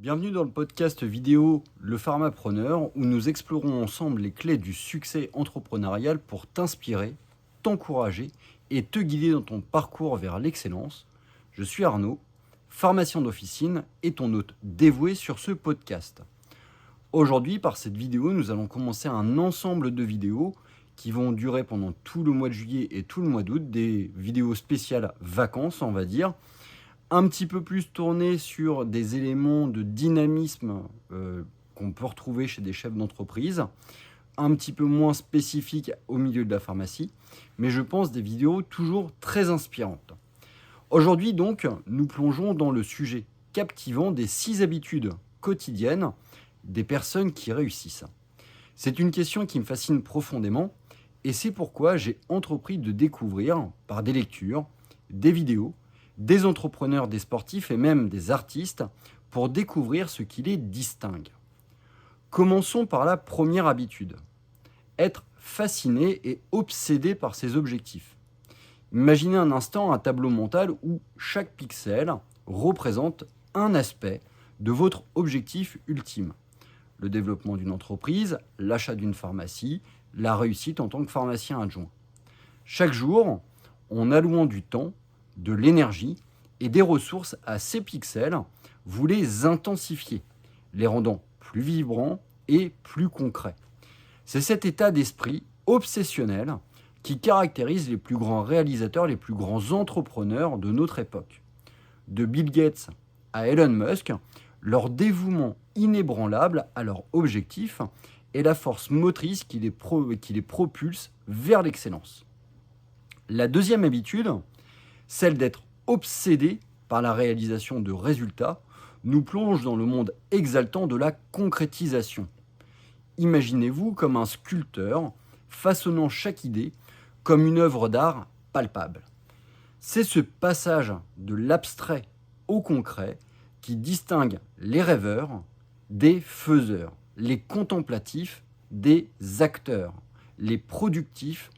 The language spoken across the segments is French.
Bienvenue dans le podcast vidéo Le Pharmapreneur où nous explorons ensemble les clés du succès entrepreneurial pour t'inspirer, t'encourager et te guider dans ton parcours vers l'excellence. Je suis Arnaud, pharmacien d'officine et ton hôte dévoué sur ce podcast. Aujourd'hui, par cette vidéo, nous allons commencer un ensemble de vidéos qui vont durer pendant tout le mois de juillet et tout le mois d'août, des vidéos spéciales vacances, on va dire, un petit peu plus tournées sur des éléments de dynamisme qu'on peut retrouver chez des chefs d'entreprise, un petit peu moins spécifiques au milieu de la pharmacie, mais je pense des vidéos toujours très inspirantes. Aujourd'hui donc, nous plongeons dans le sujet captivant des 6 habitudes quotidiennes des personnes qui réussissent. C'est une question qui me fascine profondément et c'est pourquoi j'ai entrepris de découvrir, par des lectures, des vidéos, des entrepreneurs, des sportifs et même des artistes pour découvrir ce qui les distingue. Commençons par la première habitude. Être fasciné et obsédé par ses objectifs. Imaginez un instant un tableau mental où chaque pixel représente un aspect de votre objectif ultime. Le développement d'une entreprise, l'achat d'une pharmacie, la réussite en tant que pharmacien adjoint. Chaque jour, en allouant du temps, de l'énergie et des ressources à ces pixels, vous les intensifiez, les rendant plus vibrants et plus concrets. C'est cet état d'esprit obsessionnel qui caractérise les plus grands réalisateurs, les plus grands entrepreneurs de notre époque. De Bill Gates à Elon Musk, leur dévouement inébranlable à leur objectif est la force motrice qui les propulse vers l'excellence. La deuxième habitude, celle d'être obsédé par la réalisation de résultats, nous plonge dans le monde exaltant de la concrétisation. Imaginez-vous comme un sculpteur façonnant chaque idée comme une œuvre d'art palpable. C'est ce passage de l'abstrait au concret qui distingue les rêveurs des faiseurs, les contemplatifs des acteurs, les productifs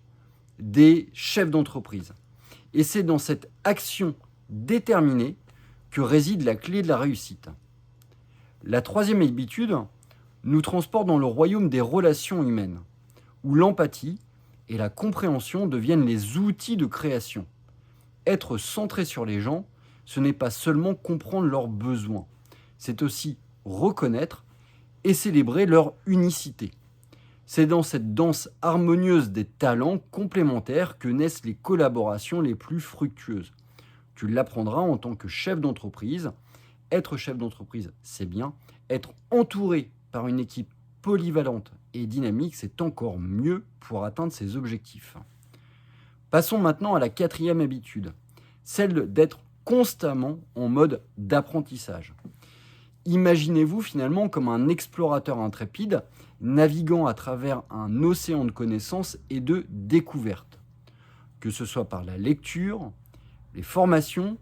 des chefs d'entreprise. Et c'est dans cette action déterminée que réside la clé de la réussite. La troisième habitude nous transporte dans le royaume des relations humaines, où l'empathie et la compréhension deviennent les outils de création. Être centré sur les gens, ce n'est pas seulement comprendre leurs besoins, c'est aussi reconnaître et célébrer leur unicité. C'est dans cette danse harmonieuse des talents complémentaires que naissent les collaborations les plus fructueuses. Tu l'apprendras en tant que chef d'entreprise. Être chef d'entreprise, c'est bien. Être entouré par une équipe polyvalente et dynamique, c'est encore mieux pour atteindre ses objectifs. Passons maintenant à la quatrième habitude, celle d'être constamment en mode d'apprentissage. Imaginez-vous finalement comme un explorateur intrépide naviguant à travers un océan de connaissances et de découvertes. Que ce soit par la lecture, les formations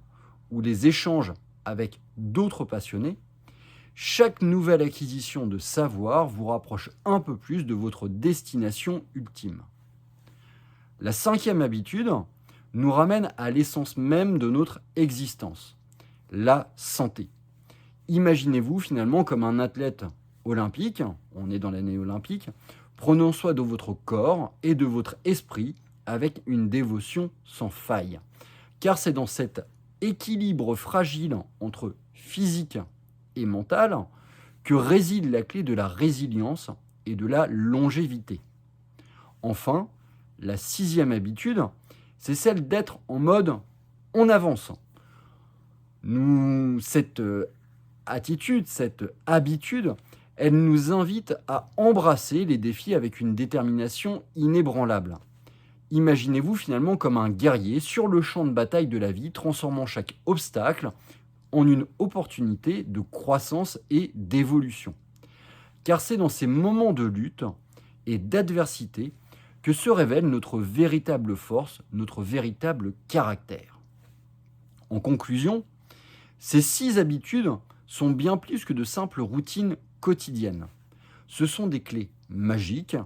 ou les échanges avec d'autres passionnés, chaque nouvelle acquisition de savoir vous rapproche un peu plus de votre destination ultime. La cinquième habitude nous ramène à l'essence même de notre existence, la santé. Imaginez-vous finalement comme un athlète olympique, on est dans l'année olympique, prenant soin de votre corps et de votre esprit avec une dévotion sans faille. Car c'est dans cet équilibre fragile entre physique et mental que réside la clé de la résilience et de la longévité. Enfin, la sixième habitude, c'est celle d'être en mode « on avance ». Cette attitude, cette habitude, elle nous invite à embrasser les défis avec une détermination inébranlable. Imaginez-vous finalement comme un guerrier sur le champ de bataille de la vie, transformant chaque obstacle en une opportunité de croissance et d'évolution. Car c'est dans ces moments de lutte et d'adversité que se révèle notre véritable force, notre véritable caractère. En conclusion, ces 6 habitudes sont bien plus que de simples routines quotidiennes. Ce sont des clés magiques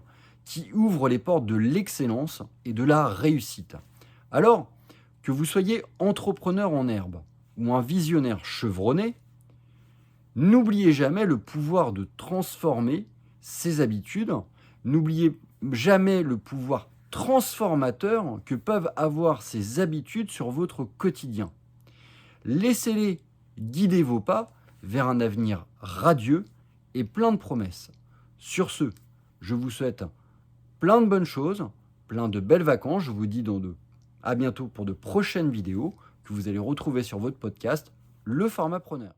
qui ouvrent les portes de l'excellence et de la réussite. Alors, que vous soyez entrepreneur en herbe ou un visionnaire chevronné, N'oubliez jamais le pouvoir de transformer ses habitudes. N'oubliez jamais le pouvoir transformateur que peuvent avoir ces habitudes sur votre quotidien. Laissez-les guider vos pas vers un avenir radieux et plein de promesses. Sur ce, je vous souhaite plein de bonnes choses, plein de belles vacances. Je vous dis à bientôt pour de prochaines vidéos que vous allez retrouver sur votre podcast, Le Pharmapreneur.